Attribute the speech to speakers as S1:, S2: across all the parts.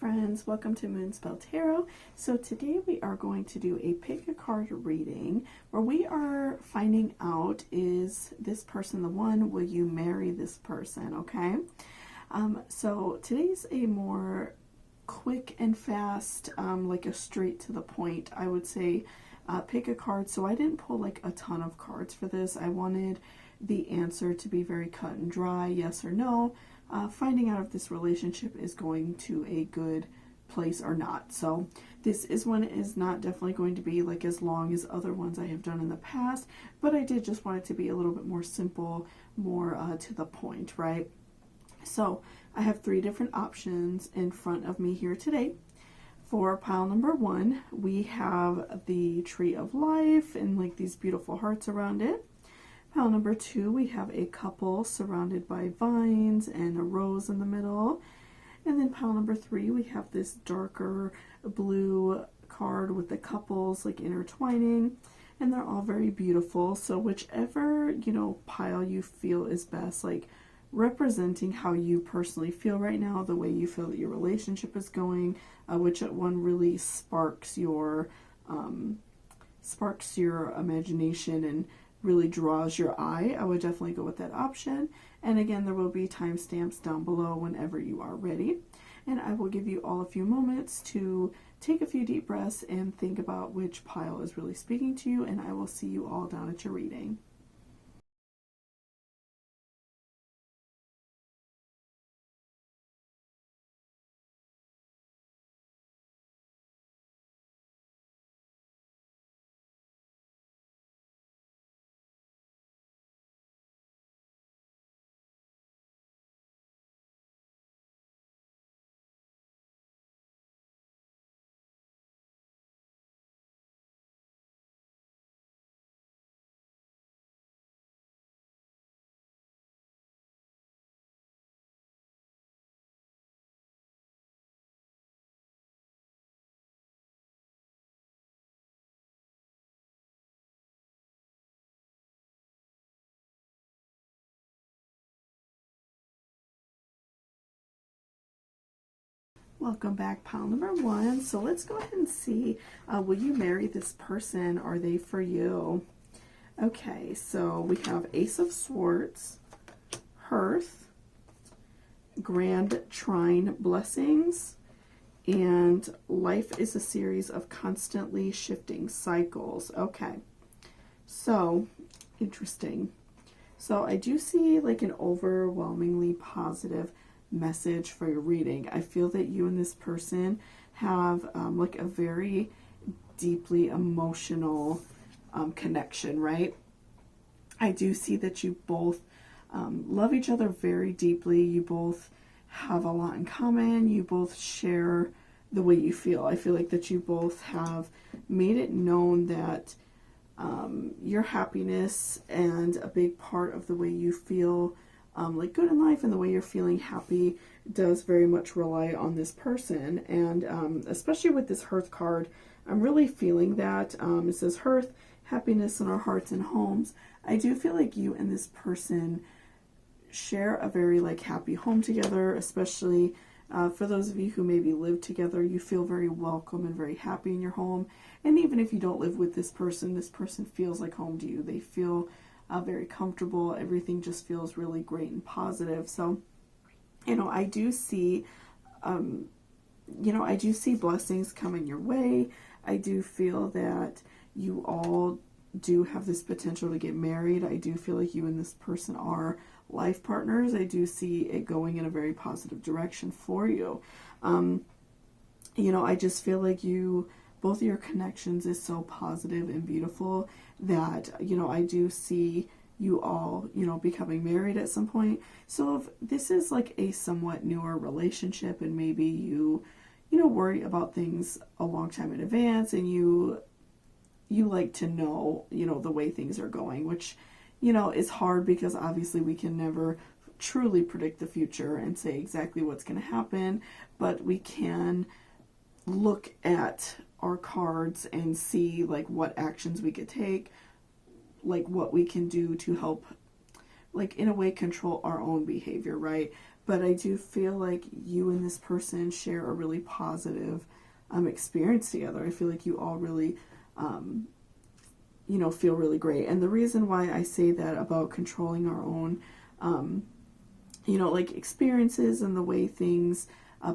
S1: friends, welcome to Moonspell Tarot. So today we are going to do a pick a card reading where we are finding out, is this person the one? Will you marry this person? Okay. So today's a more quick and fast, like a straight to the point, I would say, pick a card. So I didn't pull like a ton of cards for this. I wanted the answer to be very cut and dry, yes or no. Finding out if this relationship is going to a good place or not. So this one is not definitely going to be like as long as other ones I have done in the past, but I did just want it to be a little bit more simple, more to the point, right? So I have 3 different options in front of me here today. For pile number 1, we have the Tree of Life and like these beautiful hearts around it. Pile number 2, we have a couple surrounded by vines and a rose in the middle. And then pile number 3, we have this darker blue card with the couples like intertwining, and they're all very beautiful. So whichever, pile you feel is best, like representing how you personally feel right now, the way you feel that your relationship is going, which one really sparks your imagination and really draws your eye, I would definitely go with that option. And again, there will be timestamps down below whenever you are ready. And I will give you all a few moments to take a few deep breaths and think about which pile is really speaking to you, and I will see you all down at your reading. Welcome back, pile number 1. So let's go ahead and see, will you marry this person? Are they for you? Okay, so we have Ace of Swords, Hearth, Grand Trine Blessings, and Life is a series of constantly shifting cycles. Okay, so interesting. So I do see like an overwhelmingly positive message for your reading. I feel that you and this person have like a very deeply emotional connection, right? I do see that you both love each other very deeply. You both have a lot in common. You both share the way you feel. I feel like that you both have made it known that your happiness and a big part of the way you feel like good in life and the way you're feeling happy does very much rely on this person. And especially with this Hearth card, I'm really feeling that. It says Hearth, happiness in our hearts and homes. I do feel like you and this person share a very like happy home together, especially for those of you who maybe live together. You feel very welcome and very happy in your home. And even if you don't live with this person feels like home to you. They feel very comfortable. Everything just feels really great and positive. So, I do see, I do see blessings coming your way. I do feel that you all do have this potential to get married. I do feel like you and this person are life partners. I do see it going in a very positive direction for you. I just feel like both of your connections is so positive and beautiful that, I do see you all, becoming married at some point. So if this is like a somewhat newer relationship and maybe you worry about things a long time in advance and you like to know, the way things are going, which, is hard because obviously we can never truly predict the future and say exactly what's going to happen, but we can look at our cards and see like what actions we could take, like what we can do to help, like in a way, control our own behavior, right? but I do feel like you and this person share a really positive experience together. I feel like you all really, feel really great. And the reason why I say that about controlling our own, like experiences and the way things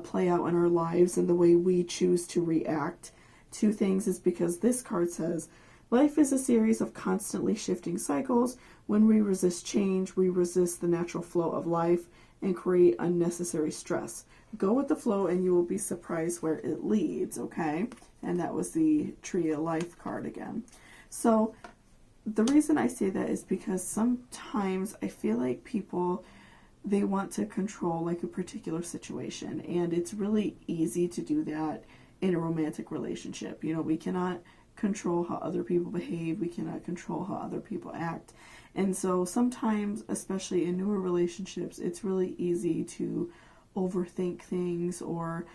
S1: play out in our lives and the way we choose to react to things is because this card says, life is a series of constantly shifting cycles. When we resist change, we resist the natural flow of life and create unnecessary stress. Go with the flow and you will be surprised where it leads, okay? And that was the Tree of Life card again. So the reason I say that is because sometimes I feel like people, they want to control like a particular situation, and it's really easy to do that in a romantic relationship. We cannot control how other people behave. We cannot control how other people act. And so sometimes, especially in newer relationships, it's really easy to overthink things or,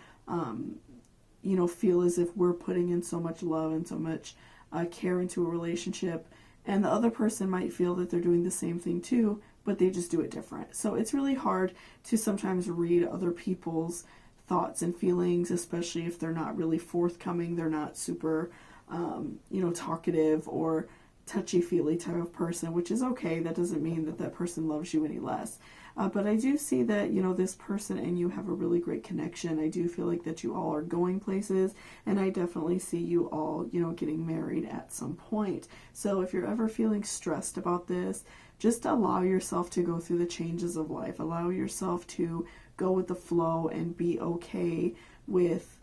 S1: feel as if we're putting in so much love and so much care into a relationship. And the other person might feel that they're doing the same thing too, but they just do it different. So it's really hard to sometimes read other people's thoughts and feelings, especially if they're not really forthcoming. They're not super, talkative or touchy-feely type of person, which is okay. That doesn't mean that that person loves you any less. But I do see that, this person and you have a really great connection. I do feel like that you all are going places, and I definitely see you all, getting married at some point. So if you're ever feeling stressed about this, just allow yourself to go through the changes of life. Allow yourself to go with the flow and be okay with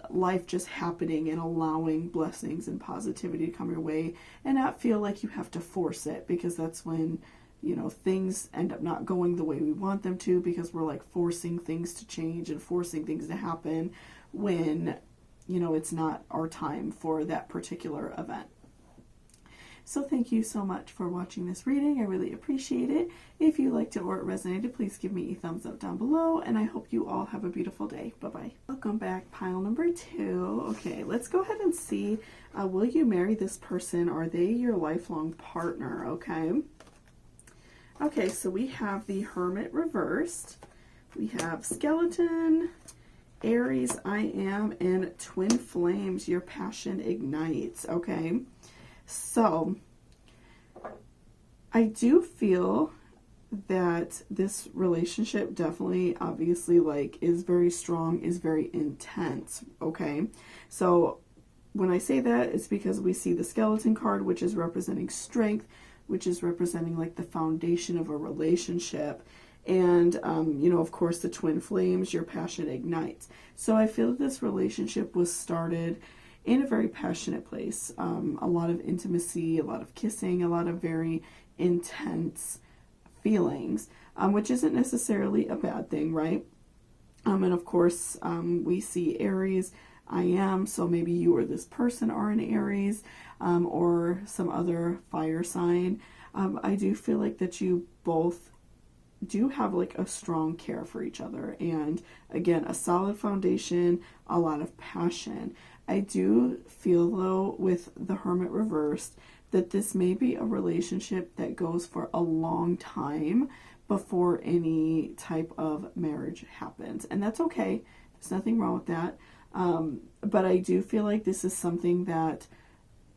S1: life just happening and allowing blessings and positivity to come your way, and not feel like you have to force it, because that's when things end up not going the way we want them to, because we're like forcing things to change and forcing things to happen when it's not our time for that particular event. So thank you so much for watching this reading. I really appreciate it. If you liked it or it resonated, please give me a thumbs up down below, and I hope you all have a beautiful day. Bye-bye. Welcome back, pile number 2. Okay, let's go ahead and see, will you marry this person? Are they your lifelong partner? Okay, so we have the Hermit reversed. We have Skeleton, Aries, I Am, and Twin Flames, your passion ignites. Okay, so I do feel that this relationship definitely, obviously, like, is very strong, is very intense. Okay, so when I say that, it's because we see the Skeleton card, which is representing strength, which is representing like the foundation of a relationship. And, of course, the Twin Flames, your passion ignites. So I feel that this relationship was started in a very passionate place. A lot of intimacy, a lot of kissing, a lot of very intense feelings, which isn't necessarily a bad thing, right? And of course, we see Aries, I Am, so maybe you or this person are an Aries, or some other fire sign. I do feel like that you both do have like a strong care for each other, and again, a solid foundation, a lot of passion. I do feel though, with the Hermit reversed, that this may be a relationship that goes for a long time before any type of marriage happens, and that's okay. There's nothing wrong with that. But I do feel like this is something that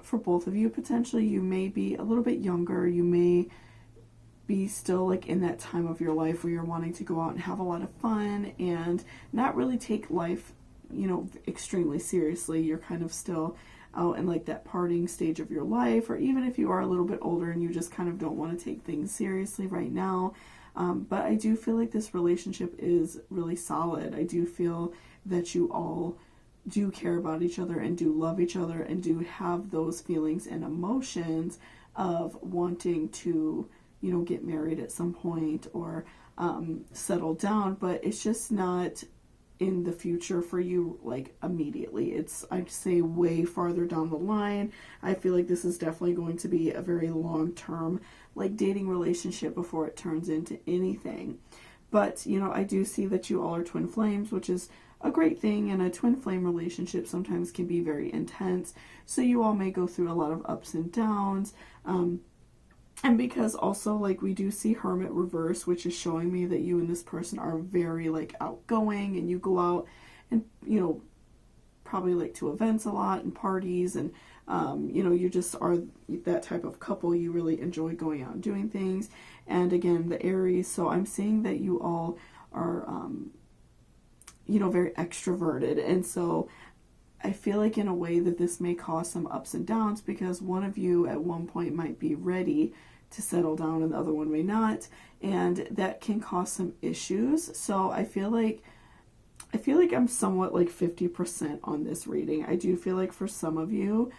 S1: for both of you, potentially, you may be a little bit younger. You may be still like in that time of your life where you're wanting to go out and have a lot of fun and not really take life, extremely seriously. You're kind of still out in like that partying stage of your life, or even if you are a little bit older and you just kind of don't want to take things seriously right now. But I do feel like this relationship is really solid. I do feel that you all do care about each other and do love each other and do have those feelings and emotions of wanting to, get married at some point or settle down, but it's just not in the future for you, like immediately. It's, I'd say, way farther down the line. I feel like this is definitely going to be a very long-term, like, dating relationship before it turns into anything. But, I do see that you all are twin flames, which is a great thing, and a twin flame relationship sometimes can be very intense, so you all may go through a lot of ups and downs. And because also, like, we do see Hermit reverse, which is showing me that you and this person are very, like, outgoing, and you go out and, you know, probably like to events a lot and parties, and you know, you just are that type of couple. You really enjoy going out and doing things. And again, the Aries, so I'm seeing that you all are you know, very extroverted, and so I feel like in a way that this may cause some ups and downs, because one of you at one point might be ready to settle down and the other one may not, and that can cause some issues. So I feel like I'm somewhat like 50% on this reading. I do feel like for some of you,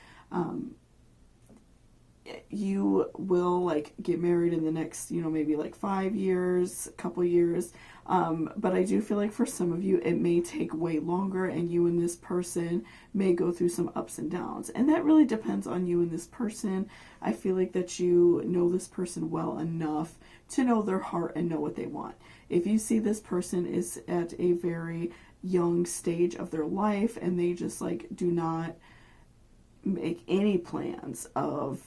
S1: you will like get married in the next, you know, maybe like 5 years, a couple years. But I do feel like for some of you, it may take way longer, and you and this person may go through some ups and downs. And that really depends on you and this person. I feel like that you know this person well enough to know their heart and know what they want. If you see this person is at a very young stage of their life and they just like do not make any plans of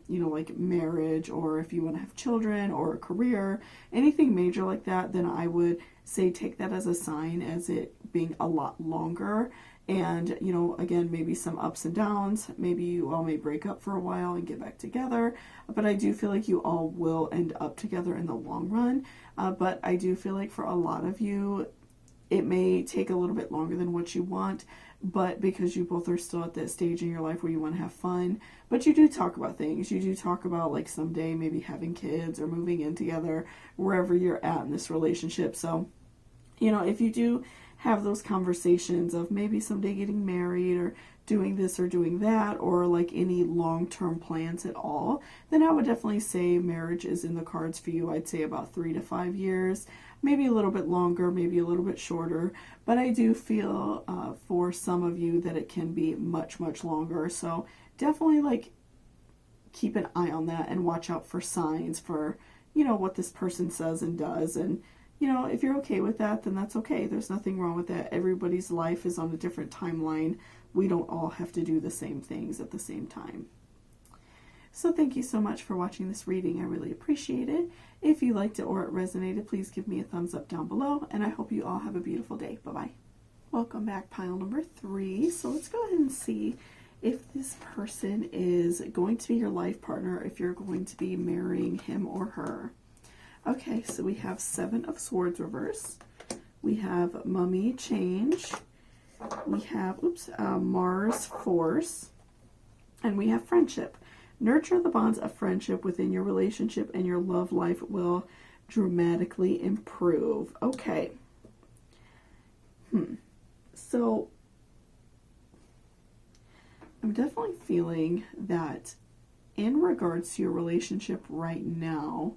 S1: you know, like marriage, or if you want to have children or a career, anything major like that, then I would say take that as a sign as it being a lot longer. And, you know, again, maybe some ups and downs. Maybe you all may break up for a while and get back together. But I do feel like you all will end up together in the long run. But I do feel like for a lot of you, it may take a little bit longer than what you want, but because you both are still at that stage in your life where you want to have fun, but you do talk about things. You do talk about like someday maybe having kids or moving in together wherever you're at in this relationship. So, you know, if you do have those conversations of maybe someday getting married or doing this or doing that, or like any long-term plans at all, then I would definitely say marriage is in the cards for you. I'd say about 3 to 5 years, maybe a little bit longer, maybe a little bit shorter, but I do feel for some of you that it can be much, much longer. So definitely like keep an eye on that and watch out for signs for, you know, what this person says and does. And, you know, if you're okay with that, then that's okay. There's nothing wrong with that. Everybody's life is on a different timeline. We don't all have to do the same things at the same time. So thank you so much for watching this reading. I really appreciate it. If you liked it or it resonated, please give me a thumbs up down below, and I hope you all have a beautiful day. Bye-bye. Welcome back, pile number 3. So let's go ahead and see if this person is going to be your life partner, if you're going to be marrying him or her. Okay, so we have 7 of Swords reverse. We have Mummy change. We have, Mars force. And we have friendship. Nurture the bonds of friendship within your relationship, and your love life will dramatically improve. Okay. So I'm definitely feeling that in regards to your relationship right now,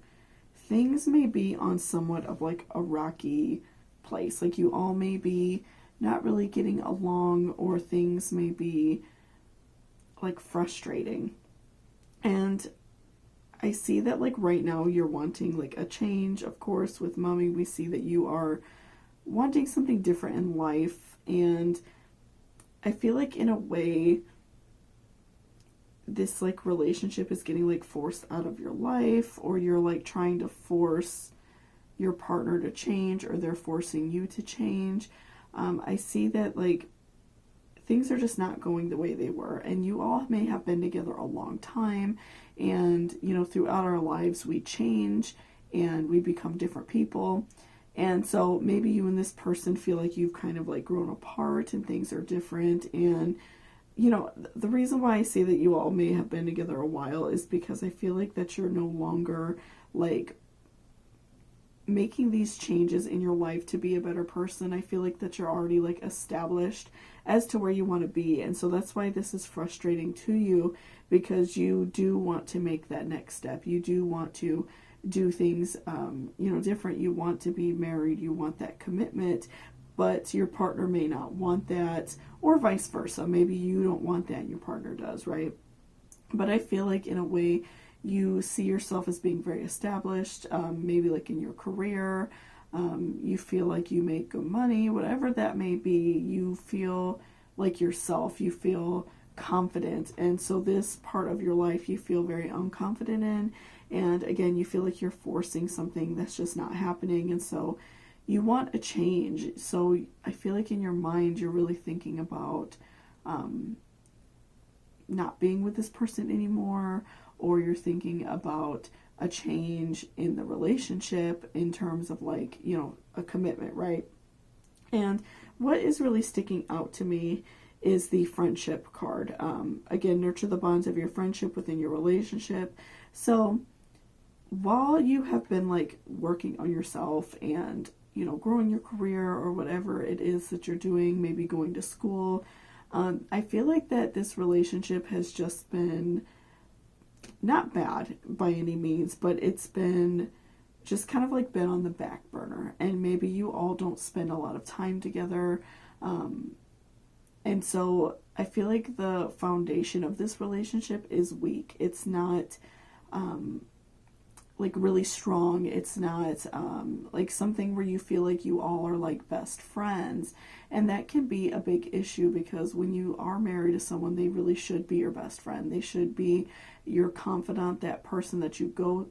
S1: things may be on somewhat of like a rocky place. Like you all may be not really getting along, or things may be like frustrating. And I see that like right now you're wanting like a change. Of course, with Mummy, we see that you are wanting something different in life. And I feel like in a way, this like relationship is getting like forced out of your life, or you're like trying to force your partner to change, or they're forcing you to change. I see that like things are just not going the way they were, and you all may have been together a long time, and you know, throughout our lives we change and we become different people. And so maybe you and this person feel like you've kind of like grown apart and things are different. And you know, the reason why I say that you all may have been together a while is because I feel like that you're no longer like making these changes in your life to be a better person. I feel like that you're already like established as to where you want to be. And so that's why this is frustrating to you, because you do want to make that next step. You do want to do things, you know, different. You want to be married. You want that commitment, but your partner may not want that, or vice versa. Maybe you don't want that and your partner does, right? But I feel like in a way, you see yourself as being very established, maybe like in your career, you feel like you make good money, whatever that may be. You feel like yourself, you feel confident. And so this part of your life you feel very unconfident in. And again, you feel like you're forcing something that's just not happening. And so you want a change. So I feel like in your mind, you're really thinking about not being with this person anymore, or you're thinking about a change in the relationship in terms of like, you know, a commitment, right? And what is really sticking out to me is the friendship card. Again, nurture the bonds of your friendship within your relationship. So while you have been like working on yourself and, you know, growing your career or whatever it is that you're doing, maybe going to school, I feel like that this relationship has just been not bad by any means, but it's been just kind of like been on the back burner, and maybe you all don't spend a lot of time together. And so I feel like the foundation of this relationship is weak. It's not like really strong. It's not like something where you feel like you all are like best friends. And that can be a big issue, because when you are married to someone, they really should be your best friend. They should be your confidant, that person that you go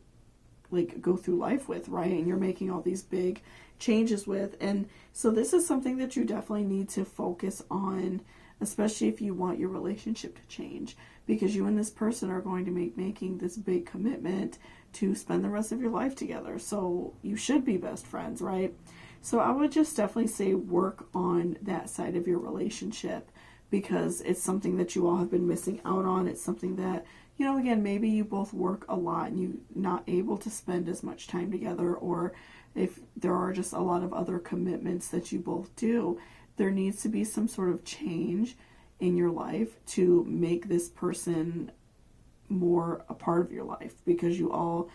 S1: through life with, right? And you're making all these big changes with. And so this is something that you definitely need to focus on, especially if you want your relationship to change, because you and this person are going to be making this big commitment to spend the rest of your life together. So you should be best friends, right? So I would just definitely say work on that side of your relationship, because it's something that you all have been missing out on. It's something that, you know, again, maybe you both work a lot and you're not able to spend as much time together, or if there are just a lot of other commitments that you both do, there needs to be some sort of change in your life to make this person more a part of your life, because you all,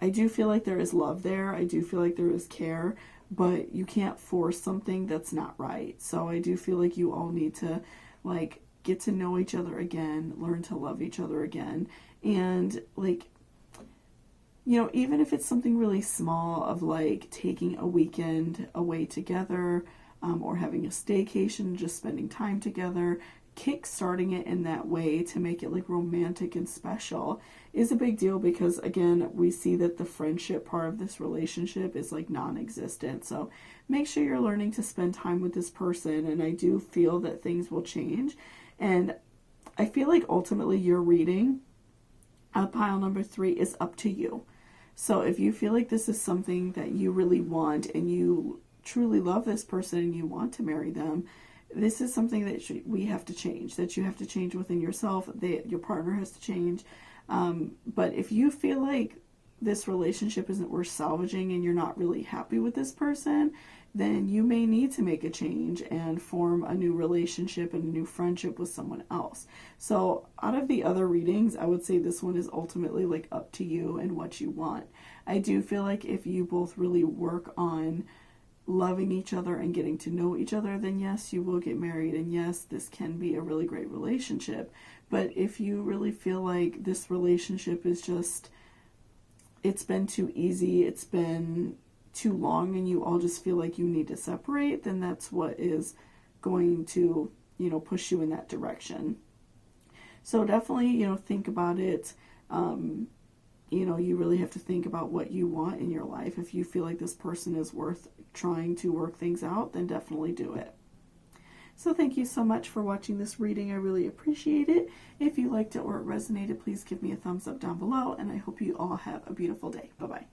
S1: I do feel like there is love there. I do feel like there is care, but you can't force something that's not right. So I do feel like you all need to like get to know each other again, learn to love each other again. And like, you know, even if it's something really small of like taking a weekend away together, or having a staycation, just spending time together, kick-starting it in that way to make it like romantic and special is a big deal, because again, we see that the friendship part of this relationship is like non-existent. So make sure you're learning to spend time with this person, and I do feel that things will change. And I feel like ultimately your reading, pile number 3, is up to you. So if you feel like this is something that you really want and you truly love this person and you want to marry them, this is something that we have to change, that you have to change within yourself, your partner has to change. But if you feel like this relationship isn't worth salvaging and you're not really happy with this person, then you may need to make a change and form a new relationship and a new friendship with someone else. So out of the other readings, I would say this one is ultimately like up to you and what you want. I do feel like if you both really work on loving each other and getting to know each other, then yes, you will get married, and yes, this can be a really great relationship. But if you really feel like this relationship is just, it's been too easy, it's been too long, and you all just feel like you need to separate, then that's what is going to, you know, push you in that direction. So definitely, you know, think about it. You know, you really have to think about what you want in your life. If you feel like this person is worth trying to work things out, then definitely do it. So thank you so much for watching this reading. I really appreciate it. If you liked it or it resonated, please give me a thumbs up down below, and I hope you all have a beautiful day. Bye-bye.